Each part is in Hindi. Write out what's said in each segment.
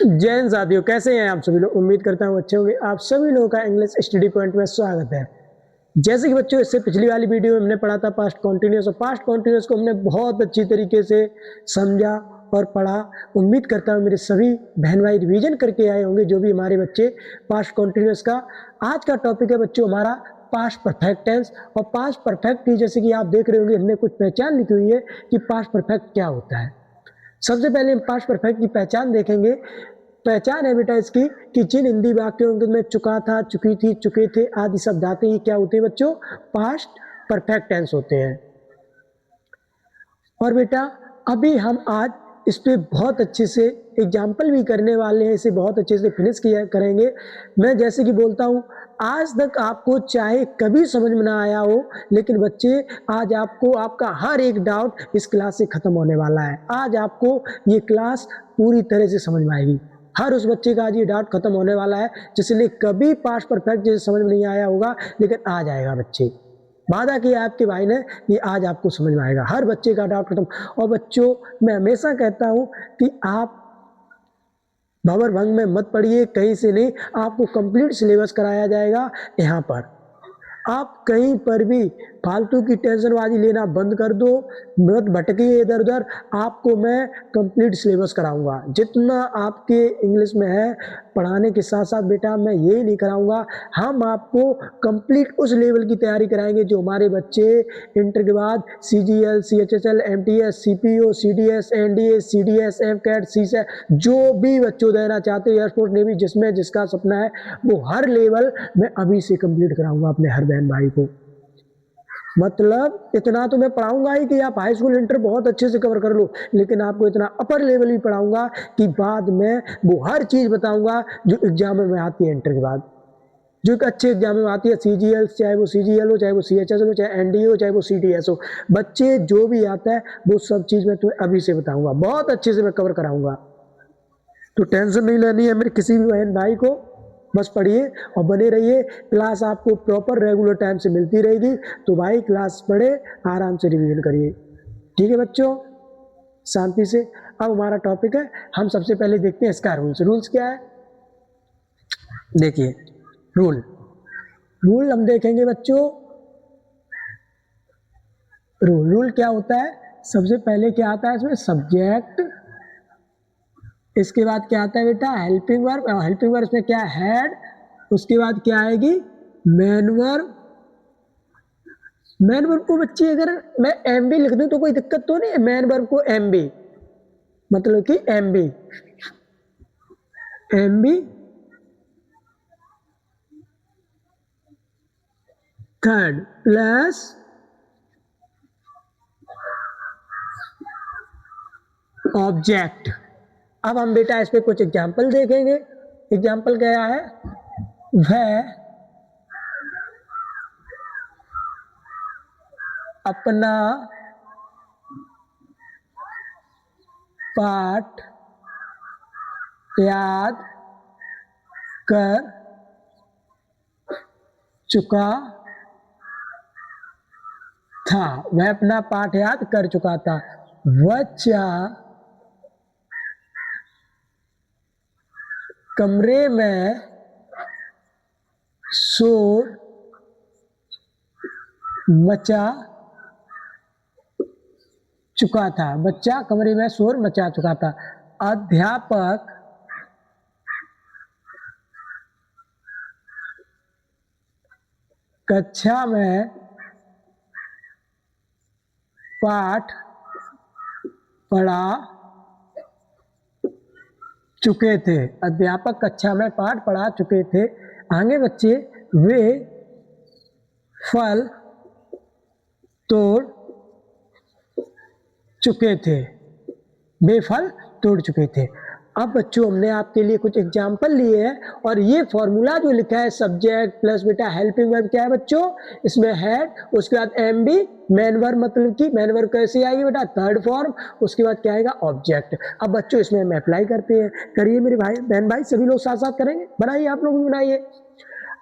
जय हिंद साथियों, कैसे हैं आप सभी लोग। उम्मीद करता हूँ अच्छे होंगे। आप सभी लोगों का इंग्लिश स्टडी पॉइंट में स्वागत है। जैसे कि बच्चों, इससे पिछली वाली वीडियो में हमने पढ़ा था पास्ट कॉन्टिन्यूस, और पास्ट कॉन्टिन्यूस को हमने बहुत अच्छी तरीके से समझा और पढ़ा। उम्मीद करता हूँ मेरे सभी बहन भाई रिवीजन करके आए होंगे, जो भी हमारे बच्चे पास्ट कॉन्टिन्यूस का। आज का टॉपिक है बच्चों हमारा पास्ट परफेक्ट टेंस। और पास्ट परफेक्ट की जैसे कि आप देख रहे होंगे, हमने कुछ पहचान लिखी हुई है कि पास्ट परफेक्ट क्या होता है। सबसे पहले हम पास्ट परफेक्ट की पहचान देखेंगे। पहचान है बेटा इसकी कि जिन हिंदी वाक्यों में चुका था, चुकी थी, चुके थे आदि शब्द आते हैं, क्या होते हैं बच्चों? पास्ट परफेक्ट टेंस होते हैं। और बेटा अभी हम आज इस पे बहुत अच्छे से एग्जाम्पल भी करने वाले हैं, इसे बहुत अच्छे से फिनिश किया करेंगे। मैं जैसे कि बोलता हूँ, आज तक आपको चाहे कभी समझ में ना आया हो, लेकिन बच्चे आज आपको आपका हर एक डाउट इस क्लास से खत्म होने वाला है। आज आपको ये क्लास पूरी तरह से समझ में आएगी। हर उस बच्चे का आज ये डाउट खत्म होने वाला है जिसने कभी पास्ट परफेक्ट जैसे समझ में नहीं आया होगा, लेकिन आज आएगा बच्चे। वादा किया आपके भाई ने कि आज आपको समझ में आएगा, हर बच्चे का डाउट खत्म। और बच्चों मैं हमेशा कहता हूं कि आप भंवर भंग में मत पढ़िए, कहीं से नहीं, आपको कंप्लीट सिलेबस कराया जाएगा यहाँ पर। आप कहीं पर भी फालतू की टेंशनबाजी लेना बंद कर दो, मत भटकिए इधर उधर। आपको मैं कंप्लीट सिलेबस कराऊंगा, जितना आपके इंग्लिश में है पढ़ाने के साथ साथ बेटा मैं यही नहीं कराऊंगा, हम आपको कंप्लीट उस लेवल की तैयारी कराएंगे जो हमारे बच्चे इंटर के बाद CGL, CHSL, MTS, CPO, CDS, NDA, CDS, MCAT, CSET, जो भी बच्चों देना चाहते हैं, एयरफोर्स नेवी, जिसमें जिसका सपना है वो हर लेवल मैं अभी से कंप्लीट कराऊंगा अपने हर बहन भाई को। मतलब इतना तो मैं पढ़ाऊंगा ही कि आप हाई स्कूल इंटर बहुत अच्छे से कवर कर लो, लेकिन आपको इतना अपर लेवल भी पढ़ाऊंगा कि बाद में वो हर चीज बताऊंगा जो एग्जाम में आती है इंटर के बाद, जो एक अच्छे एग्जाम में आती है। CGL, चाहे वो CGL हो, चाहे वो CHS हो, चाहे NDA हो, चाहे वो CDS हो, बच्चे जो भी आता है वो सब चीज मैं तुम्हें अभी से बताऊंगा, बहुत अच्छे से मैं कवर कराऊंगा। तो टेंशन नहीं लेनी है मेरे किसी भी बहन भाई को, बस पढ़िए और बने रहिए। क्लास आपको प्रॉपर रेगुलर टाइम से मिलती रहेगी, तो भाई क्लास पढ़े, आराम से रिवीजन करिए। ठीक है बच्चों, शांति से। अब हमारा टॉपिक है, हम सबसे पहले देखते हैं इसका रूल्स। रूल्स क्या है देखिए। रूल हम देखेंगे बच्चों। रूल क्या होता है? सबसे पहले क्या आता है इसमें? सब्जेक्ट। इसके बाद क्या आता है बेटा? Helping verb. हेल्पिंग वर्ब इसमें क्या? हैड। उसके बाद क्या आएगी? Main verb. मेन वर्ब को बच्चे अगर मैं MB लिख दूं तो कोई दिक्कत तो नहीं है? मेन वर्ब को MB मतलब कि MB थर्ड प्लस ऑब्जेक्ट। अब हम बेटा इस पे कुछ एग्जाम्पल देखेंगे। एग्जाम्पल क्या है? वह अपना पाठ याद कर चुका था। वह अपना पाठ याद कर चुका था। बच्चा कमरे में शोर मचा चुका था। बच्चा कमरे में शोर मचा चुका था। अध्यापक कक्षा में पाठ पढ़ा चुके थे। अध्यापक कक्षा में पाठ पढ़ा चुके थे। आगे बच्चे, वे फल तोड़ चुके थे। वे फल तोड़ चुके थे। अब बच्चों हमने आपके लिए कुछ एग्जाम्पल लिए हैं, और ये फॉर्मूला जो लिखा है सब्जेक्ट प्लस बेटा हेल्पिंग वर्ब क्या है बच्चों? इसमें हैड, उसके बाद MB मेन वर्ब, मतलब कि मेन वर्ब कैसे आएगी बेटा? Third form. उसके बाद क्या आएगा? ऑब्जेक्ट। अब बच्चों इसमें हम अप्लाई करते हैं, करिए मेरे भाई बहन भाई, सभी लोग साथ साथ करेंगे, बनाइए, आप लोग भी बनाइए।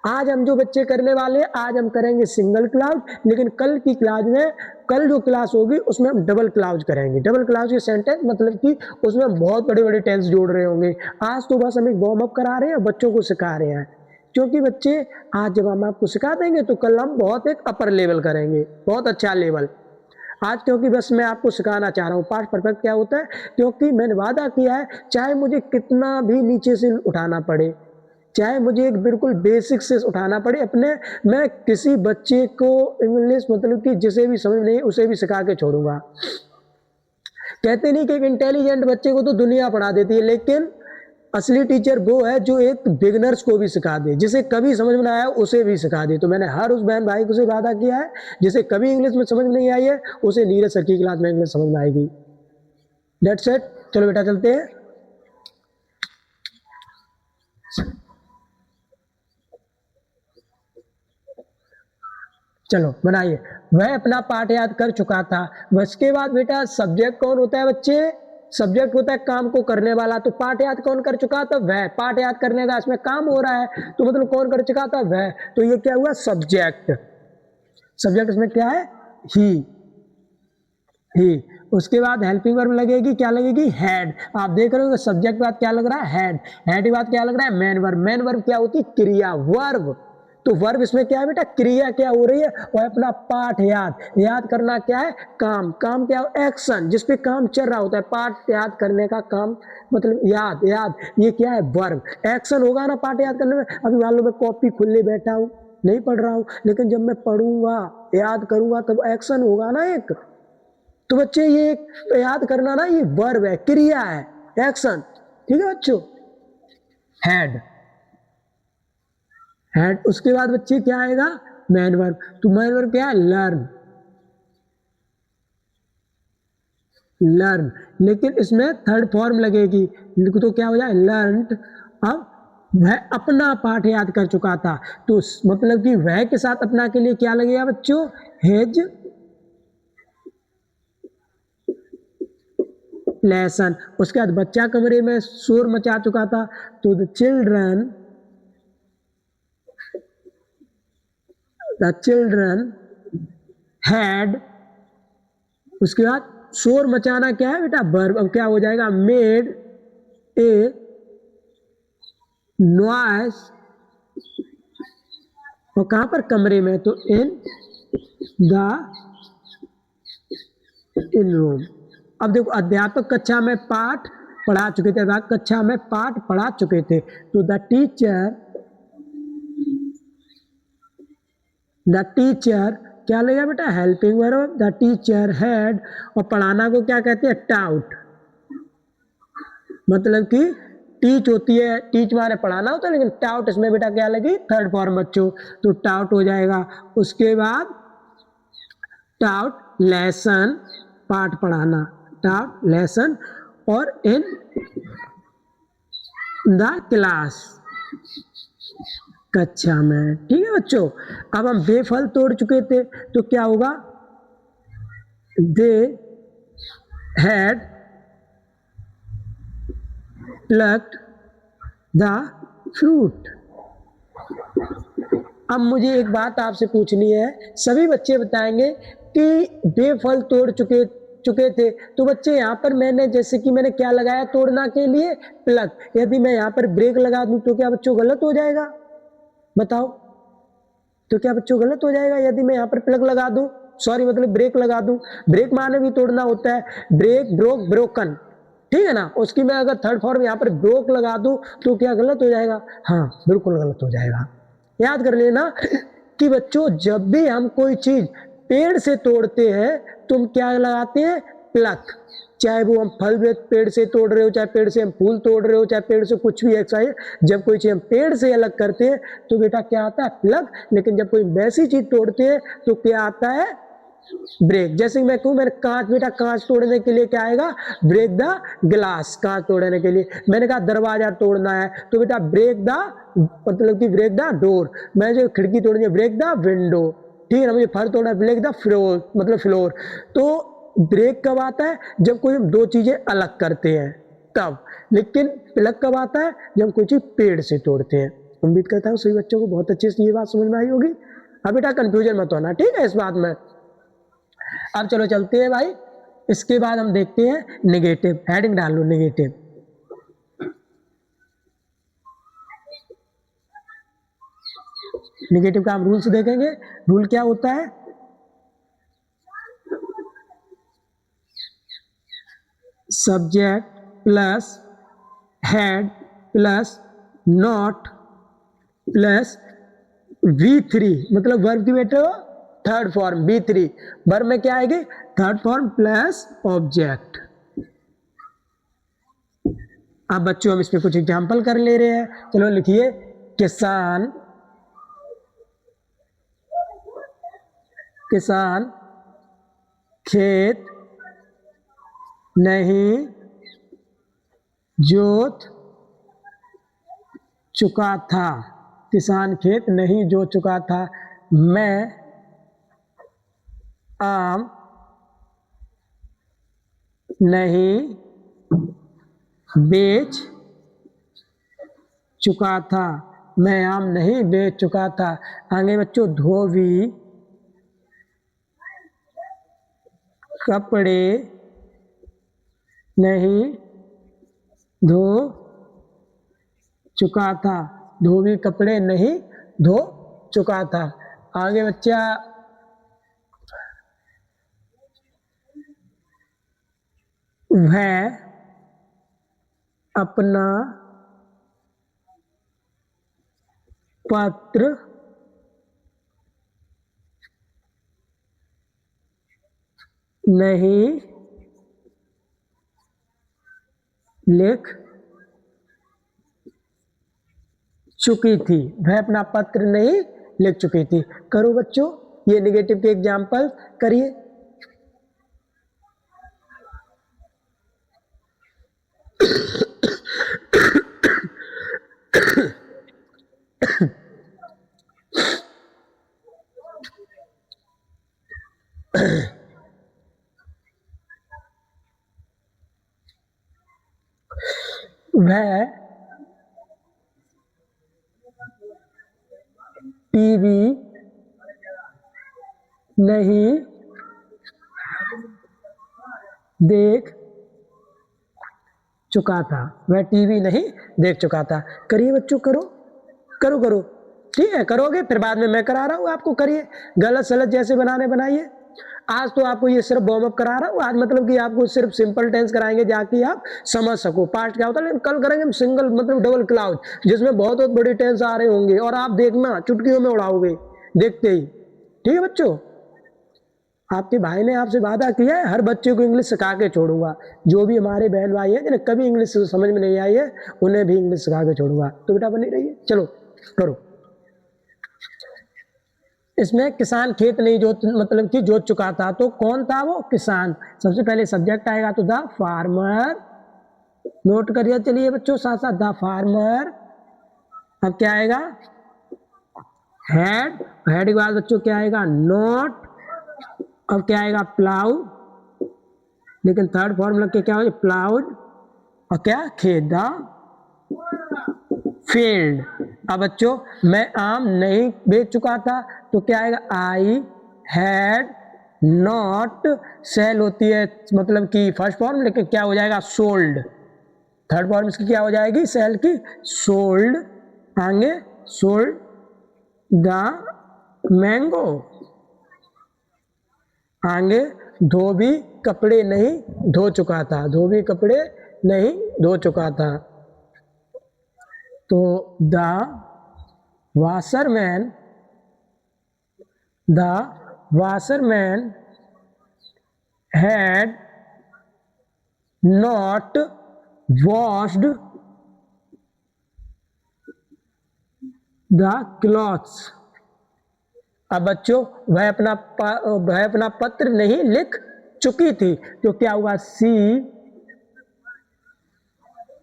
आज हम जो बच्चे करने वाले हैं, आज हम करेंगे सिंगल क्लाउज, लेकिन कल की क्लास में, कल जो क्लास होगी उसमें हम डबल क्लाउज करेंगे। डबल क्लाउज के सेंटेंस मतलब कि उसमें हम बहुत बड़े बड़े टेंस जोड़ रहे होंगे। आज तो बस हम एक वार्म अप करा रहे हैं, बच्चों को सिखा रहे हैं, क्योंकि बच्चे आज जब हम आपको सिखा देंगे तो कल हम बहुत एक अपर लेवल करेंगे, बहुत अच्छा लेवल। आज क्योंकि बस मैं आपको सिखाना चाह रहा हूँ पास्ट परफेक्ट क्या होता है, क्योंकि मैंने वादा किया है चाहे मुझे कितना भी नीचे से उठाना पड़े, चाहे मुझे एक बिल्कुल बेसिक से उठाना पड़े अपने, मैं किसी बच्चे को इंग्लिश मतलब कि जिसे भी समझ नहीं उसे भी सिखा के छोड़ूंगा। कहते नहीं कि एक इंटेलिजेंट बच्चे को तो दुनिया पढ़ा देती है, लेकिन असली टीचर वो है जो एक बिगिनर्स को भी सिखा दे, जिसे कभी समझ में ना आया उसे भी सिखा दे। तो मैंने हर उस बहन भाई को से वादा किया है जिसे कभी इंग्लिश में समझ में नहीं आई है उसे नीरज सर की क्लास में इंग्लिश समझ में आएगी। That's it. चलो बेटा चलते हैं। चलो बनाइए। वह अपना पाठ याद कर चुका था। उसके बाद बेटा सब्जेक्ट कौन होता है बच्चे? सब्जेक्ट होता है काम को करने वाला। तो पाठ याद कौन कर चुका था? वह। पाठ याद करने का इसमें काम हो रहा है तो मतलब कौन कर चुका था? वह। तो ये क्या हुआ? सब्जेक्ट। सब्जेक्ट इसमें क्या है? ही। ही। उसके बाद हेल्पिंग वर्ब लगेगी, क्या लगेगी? हैड। आप देख रहे हो सब्जेक्ट के बाद क्या लग रहा है? हैड। हैड के बाद क्या लग रहा है? Main verb. मेन वर्ब क्या होती है? क्रिया, वर्ब। तो वर्ब इसमें क्या है बेटा? क्रिया क्या हो रही है? और अपना पाठ याद। याद करना क्या है? काम। काम क्या है? एक्शन, जिसपे काम चल रहा होता है। पाठ याद करने का काम मतलब याद। याद ये क्या है? वर्ब। एक्शन होगा ना पाठ याद करने में। अभी मान लो मैं कॉपी खुले बैठा हूं, नहीं पढ़ रहा हूं, लेकिन जब मैं पढ़ूंगा, याद करूंगा तब एक्शन होगा ना एक। तो बच्चे ये याद करना ना, ये वर्ब है, क्रिया है, एक्शन। ठीक है बच्चों? हैड। हैड। उसके बाद बच्चे क्या आएगा? Main verb. तो मेन वर्ब क्या है? लर्न। लर्न। लेकिन इसमें थर्ड फॉर्म लगेगी तो क्या हो जाए? लर्न। अब वह अपना पाठ याद कर चुका था तो मतलब कि वह के साथ अपना के लिए क्या लगेगा बच्चों? Hedge lesson. उसके बाद बच्चा कमरे में शोर मचा चुका था तो द चिल्ड्रन हैड। उसके बाद शोर मचाना क्या है बेटा? वर्ब। अब क्या हो जाएगा? Made a noise. और कहां पर? कमरे में। तो इन रूम। अब देखो अध्यापक कक्षा में पाठ पढ़ा चुके थे, कक्षा में पाठ पढ़ा चुके थे तो द टीचर क्या लगेगा बेटा? Helping verb. The teacher had. और पढ़ाना को क्या कहते हैं? टाउट। मतलब कि टीच होती है, टीच माने पढ़ाना होता है, लेकिन टाउट इसमें बेटा क्या लगी? थर्ड फॉर्म बच्चों। तो टाउट हो जाएगा। उसके बाद टाउट लेसन, पाठ पढ़ाना, टाउट लेसन। और इन द क्लास, कक्षा में। ठीक है बच्चों? अब हम बेफल तोड़ चुके थे तो क्या होगा? They had plucked the fruit. अब मुझे एक बात आपसे पूछनी है, सभी बच्चे बताएंगे कि बेफल तोड़ चुके थे तो बच्चे यहाँ पर मैंने जैसे कि मैंने क्या लगाया तोड़ना के लिए? प्लग। यदि मैं यहाँ पर ब्रेक लगा दूं तो क्या बच्चों गलत हो जाएगा? बताओ। तो क्या बच्चों गलत हो जाएगा यदि मैं यहाँ पर प्लग लगा दूं? सॉरी मतलब ब्रेक लगा दूं। ब्रेक माने भी तोड़ना होता है, ब्रेक, ब्रोक, ब्रोकन। ठीक है ना? उसकी मैं अगर थर्ड फॉर्म यहाँ पर ब्रोक लगा दूं तो क्या गलत हो जाएगा? हाँ बिल्कुल गलत हो जाएगा। याद कर लेना कि बच्चों जब भी हम कोई चीज पेड़ से तोड़ते हैं तुम क्या लगाते हैं? प्लक। चाहे वो हम फल पेड़ से तोड़ रहे हो, चाहे पेड़ से हम फूल तोड़ रहे हो, चाहे पेड़ से कुछ भी एक्सरसाइज, जब कोई चीज हम पेड़ से अलग करते हैं तो बेटा क्या आता है? प्लग। लेकिन जब कोई वैसी चीज तोड़ते हैं तो क्या आता है? ब्रेक। जैसे मैं कहूं मैंने कांच, बेटा कांच तोड़ने के लिए क्या आएगा? Break the glass. कांच तोड़ने के लिए मैंने कहा दरवाजा तोड़ना है तो बेटा ब्रेक द मतलब कि ब्रेक द डोर। मैं जो खिड़की तोड़नी है ब्रेक द विंडो। ठीक है ना? मुझे फर तोड़ना है ब्रेक द फ्लोर मतलब फ्लोर। तो ब्रेक कब आता है? जब कोई हम दो चीजें अलग करते हैं तब। लेकिन प्लग कब आता है? जब कोई चीज पेड़ से तोड़ते हैं। उम्मीद करता हूँ सभी बच्चों को बहुत अच्छे से ये बात समझ में आई होगी। अब बेटा कंफ्यूजन मत होना, ठीक है इस बात में। अब चलो चलते हैं भाई, इसके बाद हम देखते हैं नेगेटिव। हेडिंग डाल लो नेगेटिव। नेगेटिव का हम रूल्स देखेंगे। रूल क्या होता है, subject plus head plus not plus V3, मतलब वर्ब की बेटे थर्ड फॉर्म V3। वर्ब में क्या आएगी, थर्ड फॉर्म प्लस ऑब्जेक्ट। अब बच्चों हम इस पे कुछ एग्जांपल कर ले रहे हैं। चलो लिखिए, किसान किसान खेत नहीं जोत चुका था। किसान खेत नहीं जोत चुका था। मैं आम नहीं बेच चुका था। मैं आम नहीं बेच चुका था। आगे बच्चों, धोबी कपड़े नहीं धो चुका था। धोबी कपड़े नहीं धो चुका था। आगे बच्चा, वह अपना पत्र नहीं लिख चुकी थी। वह अपना पत्र नहीं लिख चुकी थी। करो बच्चों ये नेगेटिव के एग्जाम्पल करिए। वह टीवी नहीं देख चुका था। वह टीवी नहीं देख चुका था। करिए बच्चों, करो करो करो, ठीक है करोगे, फिर बाद में मैं करा रहा हूँ आपको। करिए, गलत सलत जैसे बनाने बनाइए। आज तो आपको ये सिर्फ वार्म अप करा रहा हूँ। आज मतलब कि आपको सिर्फ सिंपल टेंस कराएंगे जाके आप समझ सको पास्ट क्या होता है। लेकिन कल करेंगे हम सिंगल मतलब डबल क्लाउज, जिसमें बहुत बहुत बड़ी टेंस आ रहे होंगे और आप देखना चुटकियों में उड़ाओगे देखते ही। ठीक है बच्चों, आपके भाई ने आपसे वादा किया है हर बच्चे को इंग्लिश सिखा के छोड़ूंगा। जो भी हमारे बहन भाई हैं जिन्हें कभी इंग्लिश समझ में नहीं आई है उन्हें भी इंग्लिश सिखा के छोड़ूंगा। तो बेटा बनी रहिए। चलो करो। इसमें किसान खेत नहीं जोत मतलब कि जोत चुका था, तो कौन था वो, किसान। सबसे पहले सब्जेक्ट आएगा तो द फार्मर। नोट करिए चलिए बच्चों साथ साथ, द फार्मर। अब क्या आएगा, हेड। हेड के बाद बच्चों क्या आएगा, नोट। अब क्या आएगा, प्लाउ। लेकिन थर्ड फॉर्म लग के क्या हो, प्लाउड। और क्या, खेत, द फील्ड। अब बच्चों मैं आम नहीं बेच चुका था, तो क्या आएगा, आई हैड नॉट। सेल होती है मतलब कि फर्स्ट फॉर्म, लेकिन क्या हो जाएगा, सोल्ड। थर्ड फॉर्म इसकी क्या हो जाएगी, सेल की, सोल्ड। आगे सोल्ड द मैंगो। आगे धोबी कपड़े नहीं धो चुका था। धोबी कपड़े नहीं धो चुका था। तो the washerman had not washed the clothes। अब बच्चों वह अपना पत्र नहीं लिख चुकी थी, तो क्या हुआ, सी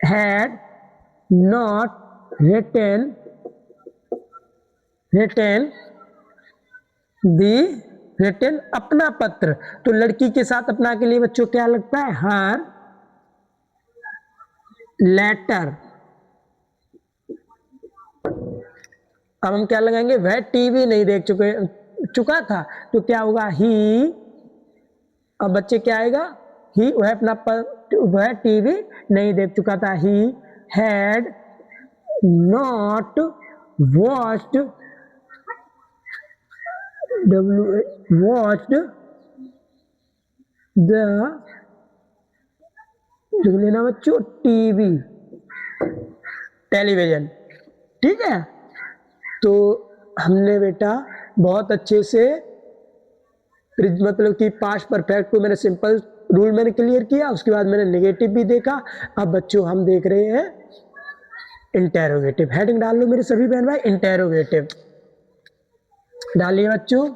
had not written अपना पत्र। तो लड़की के साथ अपना के लिए बच्चों क्या लगता है, हर लेटर। अब हम क्या लगाएंगे, वह टीवी नहीं देख चुका था, तो क्या होगा, ही। अब बच्चे क्या आएगा, ही, वह टीवी नहीं देख चुका था, he had not watched the, लेना बच्चों, टीवी, टेलीविजन। ठीक है, तो हमने बेटा बहुत अच्छे से मतलब कि पास्ट परफेक्ट को मैंने सिंपल रूल मैंने क्लियर किया, उसके बाद मैंने नेगेटिव भी देखा। अब बच्चों हम देख रहे हैं इंटेरोगेटिव। हेडिंग डाल लो मेरे सभी बहन भाई, इंटेरोगेटिव डालिए बच्चों,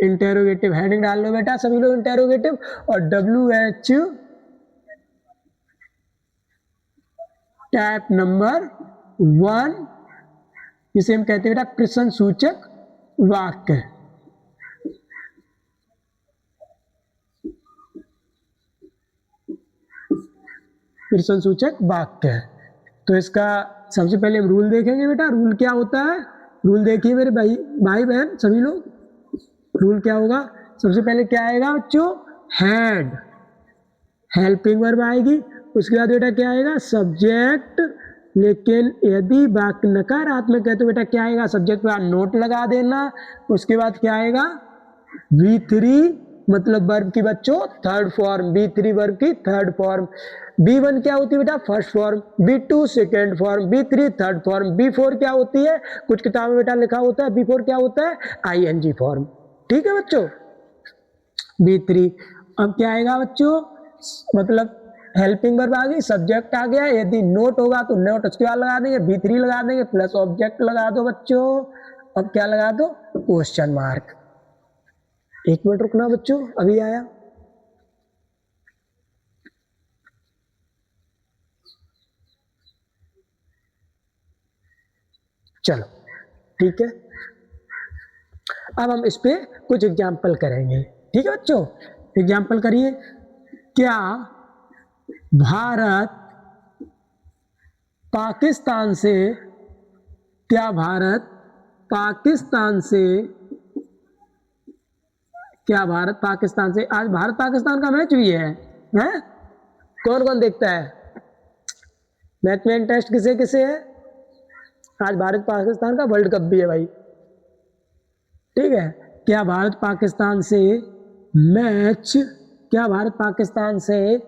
इंटेरोगेटिव हेडिंग डाल लो बेटा सभी लोग, इंटेरोगेटिव। और WH टाइप नंबर 1, जिसे हम कहते हैं बेटा प्रश्न सूचक वाक्य। प्रश्न सूचक वाक्य, तो इसका सबसे पहले हम रूल देखेंगे बेटा। रूल क्या होता है, रूल देखिए मेरे भाई बहन सभी लोग, रूल क्या होगा। सबसे पहले क्या आएगा बच्चों, हैड, हेल्पिंग वर्ब आएगी। उसके बाद बेटा क्या आएगा, सब्जेक्ट। लेकिन यदि वाक्य नकारात्मक है तो बेटा क्या आएगा, सब्जेक्ट पर नोट लगा देना। उसके बाद क्या आएगा, V3 मतलब वर्ब की बच्चों थर्ड फॉर्म, V3 वर्ब की थर्ड फॉर्म। B1 क्या होती है बेटा, first form. B2 second form. B3 third form. B4 क्या होती है, कुछ किताब में बेटा लिखा होता है B4 क्या होता है, ING फॉर्म। ठीक है बच्चों, B3। अब क्या आएगा बच्चों, मतलब हेल्पिंग वर्ब आ गई, सब्जेक्ट आ गया। यदि नोट होगा तो नोट उसके बाद लगा देंगे, B3 लगा देंगे, प्लस ऑब्जेक्ट लगा दो बच्चों। अब क्या लगा दो, क्वेश्चन मार्क। एक मिनट रुकना बच्चों, अभी आया। चलो ठीक है, अब हम इस पे कुछ एग्जाम्पल करेंगे। ठीक है बच्चों, एग्जाम्पल करिए। क्या भारत पाकिस्तान से, क्या भारत पाकिस्तान से, क्या भारत पाकिस्तान से, आज भारत पाकिस्तान का मैच भी है? कौन कौन देखता है मैच में, इंटरेस्ट किसे किसे है? आज भारत पाकिस्तान का वर्ल्ड कप भी है भाई। ठीक है, क्या भारत पाकिस्तान से मैच, क्या भारत पाकिस्तान से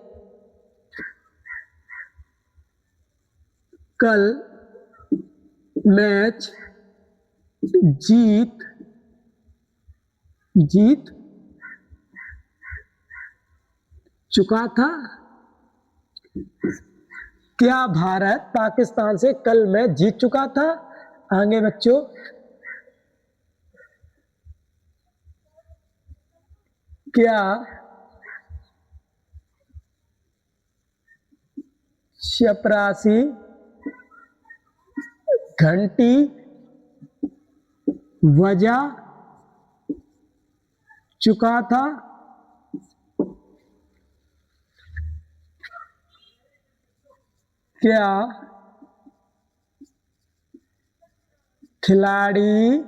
कल मैच जीत चुका था? क्या भारत पाकिस्तान से कल मैच जीत चुका था? आगे बच्चों, क्या चपरासी घंटी बजा चुका था? क्या खिलाड़ी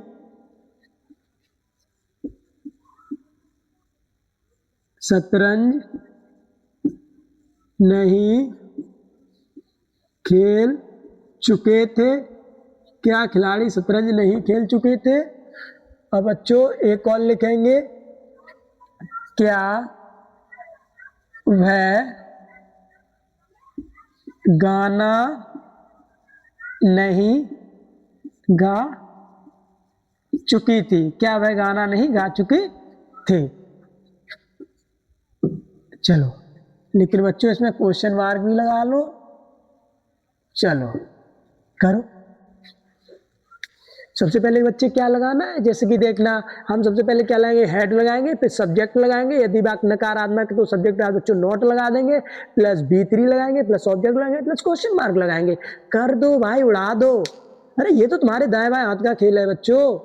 शतरंज नहीं खेल चुके थे? क्या खिलाड़ी शतरंज नहीं खेल चुके थे? अब बच्चों एक और लिखेंगे, क्या वह गाना नहीं गा चुकी थी? क्या वह गाना नहीं गा चुकी थी? चलो, लेकिन बच्चों इसमें क्वेश्चन मार्क भी लगा लो। चलो करो। सबसे पहले बच्चे क्या लगाना है, जैसे कि देखना, हम सबसे पहले क्या लगाएंगे, हेड लगाएंगे, फिर सब्जेक्ट लगाएंगे। यदि वाक्य नकारात्मक है तो सब्जेक्ट आज बच्चों नोट लगा देंगे, प्लस B3 लगाएंगे, प्लस ऑब्जेक्ट लगाएंगे, प्लस क्वेश्चन मार्क लगाएंगे। कर दो भाई, उड़ा दो। अरे ये तो तुम्हारे दाएं बाएं हाथ का खेल है बच्चों।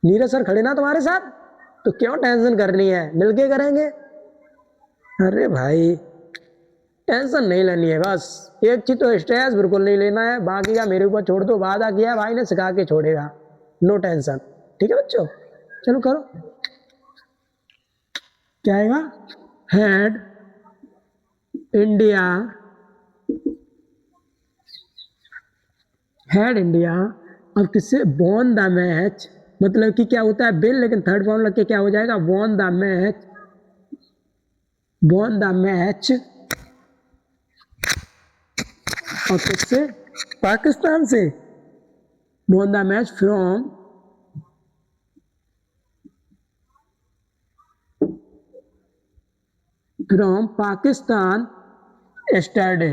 नीरज सर खड़े ना तुम्हारे साथ, तो क्यों टेंशन करनी है, मिलके करेंगे। अरे भाई टेंशन नहीं लेनी है, बस एक चीज तो स्ट्रेस बिल्कुल नहीं लेना है, बाकी का मेरे ऊपर छोड़ दो, वादा किया है भाई ने, सिखा के छोड़ेगा, नो टेंशन। ठीक है बच्चों, चलो करो। क्या आएगा? Had India, had India. अब किससे? वॉन द मैच, मतलब कि क्या होता है बिन, लेकिन थर्ड फॉर्म लग के क्या हो जाएगा? Won the match, won the match. और किससे? पाकिस्तान से। Won the match from Pakistan yesterday.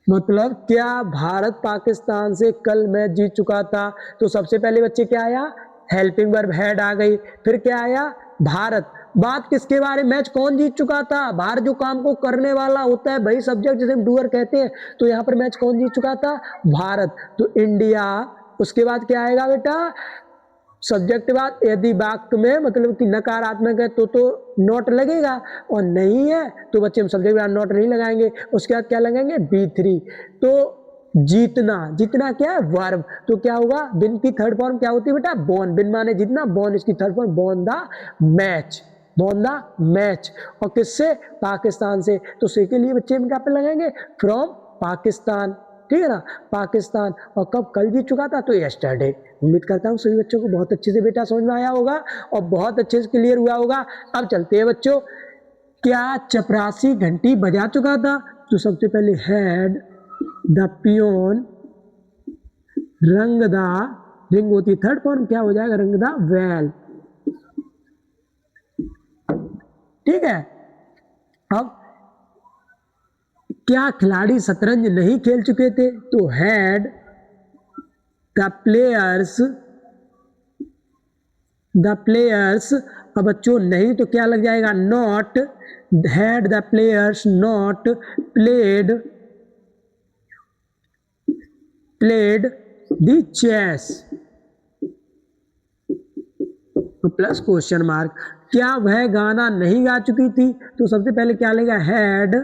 मतलब क्या भारत पाकिस्तान से कल मैच जीत चुका था? तो सबसे पहले बच्चे क्या आया? हेल्पिंग वर्ब हैड आ गई। फिर क्या आया? भारत। बात किसके बारे में? मैच कौन जीत चुका था? भारत, जो काम को करने वाला होता है भाई, सब्जेक्ट जिसे हम डूअर कहते हैं। तो यहां पर मैच कौन जीत चुका था? भारत। तो इंडिया। उसके बाद क्या आएगा बेटा? सब्जेक्ट के बाद यदि वाक्य में मतलब कि नकारात्मक है तो नॉट लगेगा, और नहीं है तो बच्चे हम सब्जेक्ट के बाद नॉट नहीं लगाएंगे। उसके बाद क्या लगाएंगे? B3। तो जीतना, जीतना क्या है? वर्ब। तो क्या होगा? बिन की थर्ड फॉर्म क्या होती है बेटा? बोन। बिन माने जीतना, बोन इसकी third form, bone the match, bone the match. और किससे? पाकिस्तान से। तो से के लिए बच्चे हम क्या पे लगाएंगे? फ्रॉम पाकिस्तान। ठीक है ना, पाकिस्तान। और कब? कल जीत चुका था, तो यस्टरडे। उम्मीद करता हूँ सभी बच्चों को बहुत अच्छे से बेटा समझ में आया होगा और बहुत अच्छे से क्लियर हुआ होगा। अब चलते हैं बच्चों, क्या चपरासी घंटी बजा चुका था? तो सबसे पहले हैड द पियोन रंग द, रिंग होती थर्ड फॉर्म, क्या हो जाएगा? रंग द वेल। ठीक है। अब क्या खिलाड़ी शतरंज नहीं खेल चुके थे? तो had the players, the players. अब बच्चों नहीं तो क्या लग जाएगा? Not. Had the players not played, played the chess, तो प्लस क्वेश्चन मार्क। क्या वह गाना नहीं गा चुकी थी? तो सबसे पहले क्या लेगा? हैड।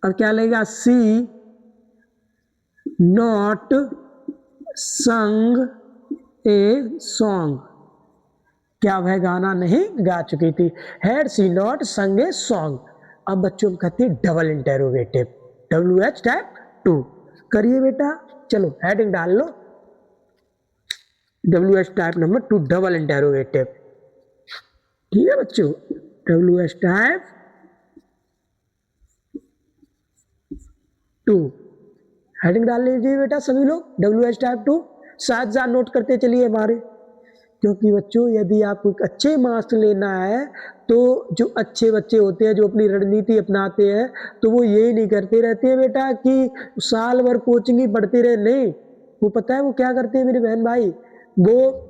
अब क्या लेगा? सी नॉट संग ए सॉन्ग। क्या वह गाना नहीं गा चुकी थी? हैड सी नॉट संग ए सॉन्ग। अब बच्चों को कहते हैं डबल इंटेरोगेटिव, WH टाइप 2। करिए बेटा, चलो हेडिंग डाल लो, WH type number 2 double interrogative. ठीक है बच्चों, WH टाइप 2 हेडिंग डाल लीजिए बेटा सभी लोग, WH टाइप 2। साथ साथ नोट करते चलिए हमारे, क्योंकि बच्चों यदि आपको अच्छे मार्क्स लेना है तो जो अच्छे बच्चे होते हैं, जो अपनी रणनीति अपनाते हैं, तो वो यही नहीं करते रहते हैं बेटा कि साल भर कोचिंग ही पढ़ते रहे। नहीं, वो पता है वो क्या करते हैं मेरी बहन भाई? वो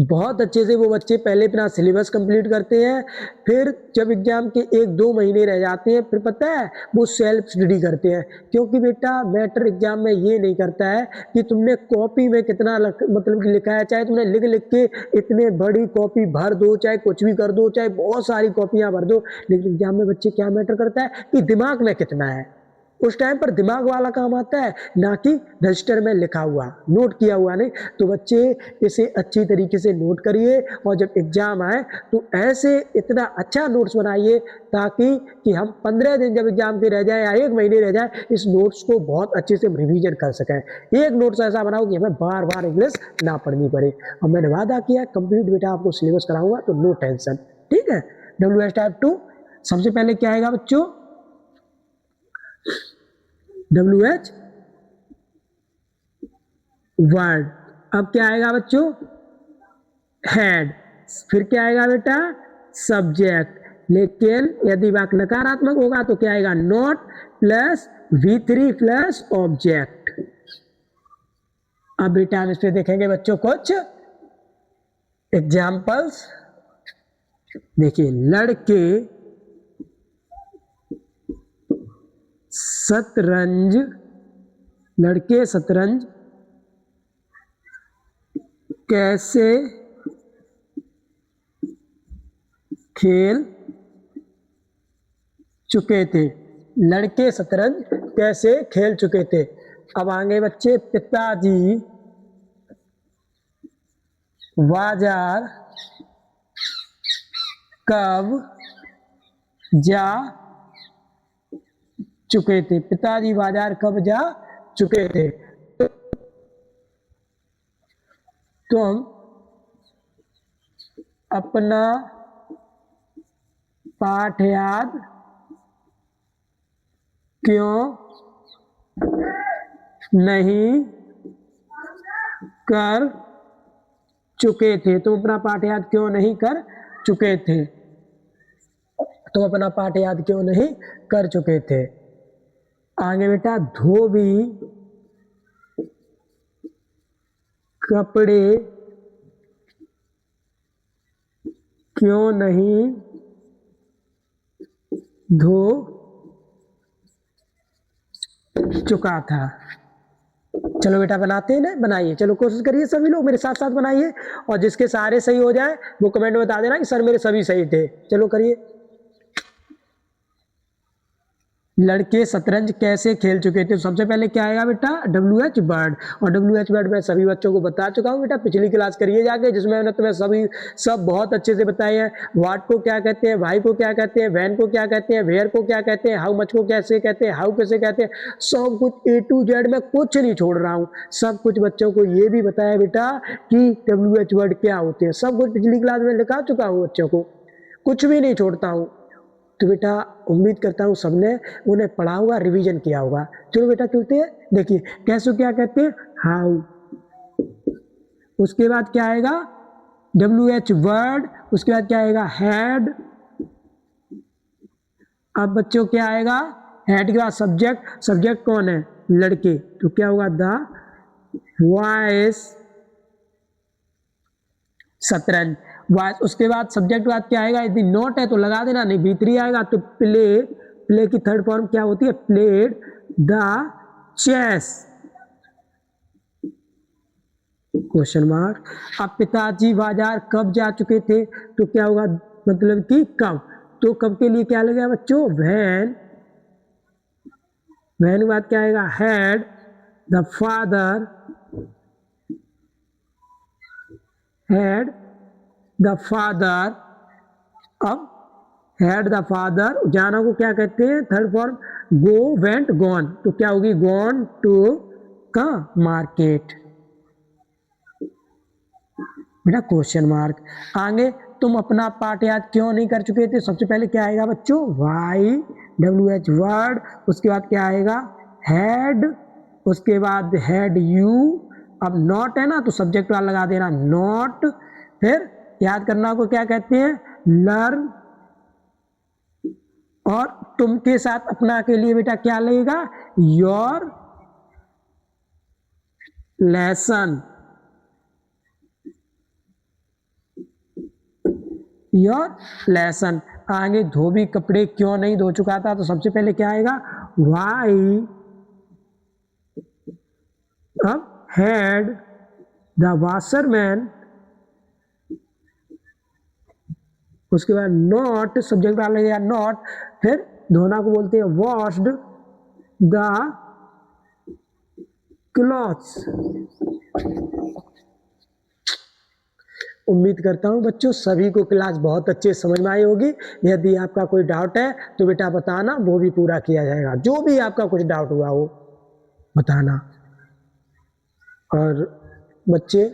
बहुत अच्छे से वो बच्चे पहले अपना सिलेबस कंप्लीट करते हैं, फिर जब एग्जाम के 1-2 महीने रह जाते हैं, फिर पता है वो सेल्फ स्टडी करते हैं। क्योंकि बेटा मैटर एग्जाम में ये नहीं करता है कि तुमने कॉपी में कितना मतलब कि लिखा है, चाहे तुमने लिख लिख के इतने बड़ी कॉपी भर दो, चाहे कुछ भी कर दो, चाहे बहुत सारी कॉपियां भर दो, लेकिन एग्जाम में बच्चे क्या मैटर करता है कि दिमाग में कितना है। उस टाइम पर दिमाग वाला काम आता है, ना कि रजिस्टर में लिखा हुआ, नोट किया हुआ नहीं। तो बच्चे इसे अच्छी तरीके से नोट करिए, और जब एग्जाम आए तो ऐसे इतना अच्छा नोट्स बनाइए ताकि कि हम 15 दिन जब एग्जाम के रह जाए या 1 महीने रह जाए, इस नोट्स को बहुत अच्छे से रिवीजन कर सकें। एक नोट्स ऐसा बनाओ कि हमें बार बार इंग्लिश ना पढ़नी पड़े। और मैंने वादा किया कंप्लीट बेटा आपको सिलेबस कराऊंगा, तो नो टेंशन। ठीक है, WH टाइप 2 सबसे पहले क्या आएगा बच्चों? WH word. अब क्या आएगा बच्चों? हैड। फिर क्या आएगा बेटा? सब्जेक्ट। लेकिन यदि वाक्य नकारात्मक होगा तो क्या आएगा? Not plus V3 plus object. अब बेटा हम इस पे देखेंगे बच्चों कुछ एग्जाम्पल्स। देखिए, लड़के शतरंज, लड़के शतरंज कैसे खेल चुके थे। लड़के शतरंज कैसे खेल चुके थे। अब आगे बच्चे, पिताजी बाजार कब जा चुके थे। पिताजी बाजार कब जा चुके थे। तुम अपना पाठ याद क्यों नहीं कर चुके थे। तुम अपना पाठ याद क्यों नहीं कर चुके थे। तुम अपना पाठ याद क्यों नहीं कर चुके थे। आगे बेटा, धोबी कपड़े क्यों नहीं धो चुका था। चलो बेटा बनाते हैं ना, बनाइए, चलो कोशिश करिए सभी लोग मेरे साथ साथ बनाइए, और जिसके सारे सही हो जाए वो कमेंट में बता देना कि सर मेरे सभी सही थे। चलो करिए। लड़के शतरंज कैसे खेल चुके थे। सबसे पहले क्या आएगा बेटा, WH वर्ड, और WH वर्ड मैं सभी बच्चों को बता चुका हूँ बेटा, पिछली क्लास करिए जाके, जिसमें मैंने तुम्हें सब बहुत अच्छे से बताए हैं। व्हाट को क्या कहते हैं, वाई को क्या कहते हैं, व्हेन को क्या कहते हैं, वेयर को क्या कहते हैं, हाउ मच को कैसे कहते हैं, हाउ कैसे कहते हैं, सब कुछ A to Z में कुछ नहीं छोड़ रहा हूँ। सब कुछ बच्चों को ये भी बताया बेटा कि WH वर्ड क्या होते हैं, सब कुछ पिछली क्लास में लिखा चुका हूँ बच्चों को, कुछ भी नहीं छोड़ता हूँ। तो बेटा उम्मीद करता हूँ सबने उन्हें पढ़ा होगा, रिवीजन किया होगा। चलो बेटा चलते हैं, देखिए कैसे क्या कहते हैं, हाउ, उसके बाद क्या आएगा WH वर्ड, उसके बाद क्या आएगा हैड। अब बच्चों क्या आएगा, हैड के बाद सब्जेक्ट, सब्जेक्ट कौन है, लड़के, तो क्या होगा द वॉइस शतरंज। उसके बाद सब्जेक्ट के बाद क्या आएगा, यदि नोट है तो लगा देना, नहीं B3 आएगा तो प्ले, प्ले की थर्ड फॉर्म क्या होती है, played the chess, question mark. अब पिताजी बाजार कब जा चुके थे, तो क्या होगा, मतलब कि कब, तो कब के लिए क्या लगेगा बच्चों, व्हेन, व्हेन के बाद क्या आएगा, had the father, had the father. अब हैड द फादर, जाना को क्या कहते हैं, थर्ड फॉर्म गो, वेंट, गॉन, तो क्या होगी, गॉन टू का मार्केट, बेटा क्वेश्चन मार्क। आगे, तुम अपना पाठ याद क्यों नहीं कर चुके थे। सबसे पहले क्या आएगा बच्चों, वाई, WH वर्ड, उसके बाद क्या आएगा हैड, उसके बाद हैड यू। अब नॉट है ना तो सब्जेक्ट वाला लगा देना नॉट, फिर याद करना को क्या कहते हैं, लर्न, और तुम के साथ अपना के लिए बेटा क्या लगेगा, योर लेसन, योर लेसन। आगे, धोबी कपड़े क्यों नहीं धो चुका था, तो सबसे पहले क्या आएगा, वाई। अब हैड द वॉशरमैन, उसके बाद नॉट, सब्जेक्ट डाल लगेगा नॉट, फिर धोना को बोलते हैं वॉश्ड द क्लॉथ्स। उम्मीद करता हूँ बच्चों सभी को क्लास बहुत अच्छे समझ में आई होगी। यदि आपका कोई डाउट है तो बेटा बताना, वो भी पूरा किया जाएगा। जो भी आपका कुछ डाउट हुआ हो बताना। और बच्चे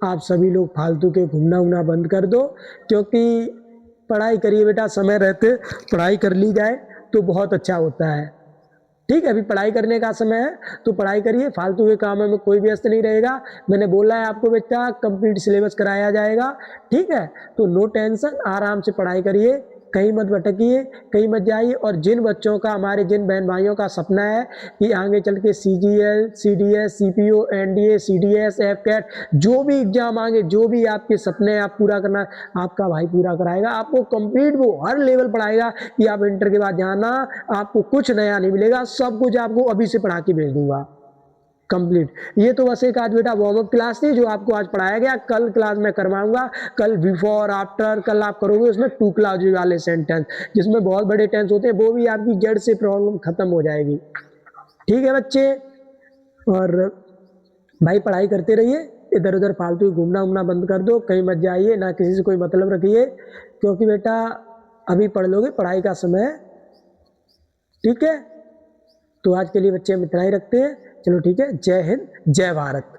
आप सभी लोग फालतू के घूमना उमना बंद कर दो, क्योंकि पढ़ाई करिए बेटा, समय रहते पढ़ाई कर ली जाए तो बहुत अच्छा होता है। ठीक है, अभी पढ़ाई करने का समय है तो पढ़ाई करिए, फालतू के कामों में कोई व्यस्त नहीं रहेगा। मैंने बोला है आपको बेटा कंप्लीट सिलेबस कराया जाएगा, ठीक है, तो नो टेंशन, आराम से पढ़ाई करिए, कहीं मत भटकिए, कहीं मत जाइए। और जिन बच्चों का, हमारे जिन बहन भाइयों का सपना है कि आगे चल के CGL, CDS, CPO, NDA, CDS, FCAT, जो भी एग्जाम आगे, जो भी आपके सपने हैं आप पूरा करना, आपका भाई पूरा कराएगा। आपको कंप्लीट वो हर लेवल पढ़ाएगा कि आप इंटर के बाद जाना, आपको कुछ नया नहीं मिलेगा, सब कुछ आपको अभी से पढ़ा के भेज दूंगा। कंप्लीट। ये तो बस एक आज बेटा वार्म अप क्लास थी जो आपको आज पढ़ाया गया। कल क्लास मैं करवाऊंगा, कल बिफोर आफ्टर, कल आप करोगे उसमें टू क्लाउजी वाले सेंटेंस जिसमें बहुत बड़े टेंस होते हैं, वो भी आपकी जड़ से प्रॉब्लम खत्म हो जाएगी। ठीक है बच्चे, और भाई पढ़ाई करते रहिए, इधर उधर फालतू घूमना उमना बंद कर दो, कहीं मत जाइए, ना किसी से कोई मतलब रखिए, क्योंकि बेटा अभी पढ़ लोगे, पढ़ाई का समय है। ठीक है, तो आज के लिए बच्चे हम इतना ही रखते हैं। चलो ठीक है, जय हिंद जय भारत।